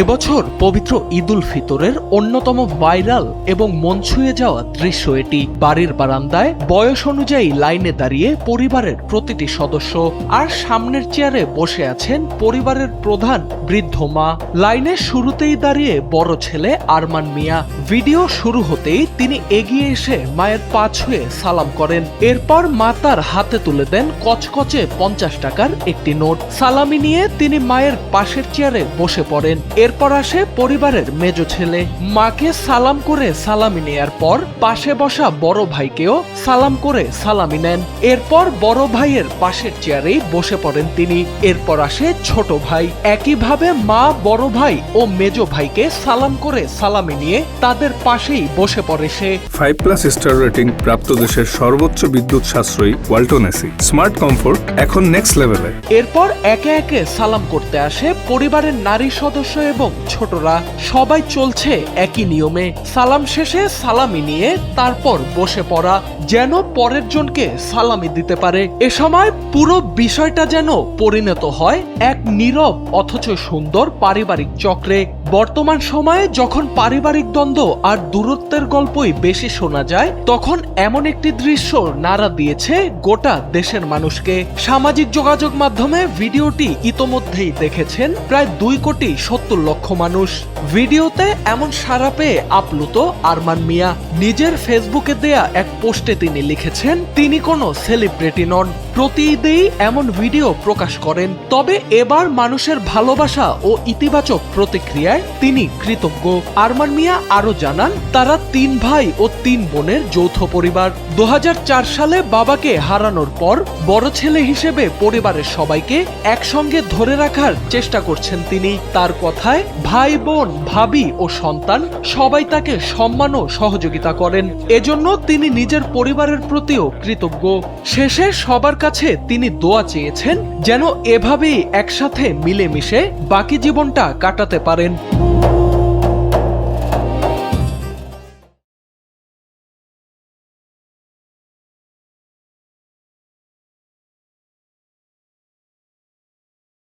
এবছর পবিত্র ঈদুল ফিতরের অন্যতম ভাইরাল এবং মন ছুঁয়ে যাওয়া দৃশ্য এটি। বাড়ির বারান্দায় বয়স অনুযায়ী লাইনে দাঁড়িয়ে পরিবারের প্রতিটি সদস্য, আর সামনের চেয়ারে বসে আছেন পরিবারের প্রধান বৃদ্ধ মা। লাইনের শুরুতেই দাঁড়িয়ে বড় ছেলে আরমান মিয়া। ভিডিও শুরু হতেই তিনি এগিয়ে এসে মায়ের পা ছুঁয়ে সালাম করেন। এরপর মা তার হাতে তুলে দেন কচকচে 50 টাকার একটি নোট। সালামি নিয়ে তিনি মায়ের পাশের চেয়ারে বসে পড়েন। এরপর আসে পরিবারের মেজ ছেলে। মাকে সালাম করে সালামি নেয়ার পর পাশে বসা বড় ভাইকেও সালাম করে সালামি নেন। এরপর বড় ভাইয়ের পাশের চেয়ারেই বসে পড়েন তিনি। এরপর আসে ছোট ভাই। একইভাবে মা বড় ভাই ও মেজ ভাইকে সালাম করে সালামি নিয়ে তাদের পাশেই বসে পড়ে সে। 5+ স্টার রেটিং প্রাপ্ত দেশের সর্বোচ্চ বিদ্যুৎ সাশ্রয়ী ওয়ালটন এসি। স্মার্ট কমফোর্ট এখন নেক্সট লেভেলে। এরপর একে একে সালাম করতে আসে পরিবারের নারী সদস্য এবং ছোটরা। সবাই চলছে একই নিয়মে। সালাম শেষে সালামি নিয়ে তারপর বসে পড়া, যেন পরের জনকে সালামি দিতে পারে। এ সময় পুরো বিষয়টা যেন পরিণত হয় এক নীরব অথচ সুন্দর পারিবারিক চক্রে। বর্তমান সময়ে যখন পারিবারিক দ্বন্দ্ব আর দূরত্বের গল্পই বেশি শোনা যায়, তখন এমন একটি দৃশ্য নাড়া দিয়েছে গোটা দেশের মানুষকে। সামাজিক যোগাযোগ মাধ্যমে ভিডিওটি ইতোমধ্যেই দেখেছেন প্রায় 2,70,00,000 মানুষ। ভিডিওতে এমন সাড়া পেয়ে আপ্লুত আরমান মিয়া। নিজের ফেসবুকে দেয়া এক পোস্টে তিনি লিখেছেন, তিনি কোনো সেলিব্রিটি নন, প্রতি ঈদেই এমন ভিডিও প্রকাশ করেন। তবে এবার মানুষের ভালোবাসা ও ইতিবাচক প্রতিক্রিয়ায় তিনি কৃতজ্ঞ। আরমান মিয়া আরো জানান, তারা 3 ভাই ও 3 বোনের যৌথ পরিবার। 2004 সালে বাবাকে হারানোর পর বড় ছেলে হিসেবে পরিবারের সবাইকে একসঙ্গে ধরে রাখার চেষ্টা করছেন তিনি। তার কথায় ভাই বোন, ভাবি ও সন্তান সবাই তাকে সম্মান ও সহযোগিতা করেন। এজন্য তিনি নিজের পরিবারের প্রতিও কৃতজ্ঞ। শেষে সবার কাছে তিনি দোয়া চেয়েছেন যেন এভাবেই একসাথে মিলেমিশে বাকি জীবনটা কাটাতে পারেন।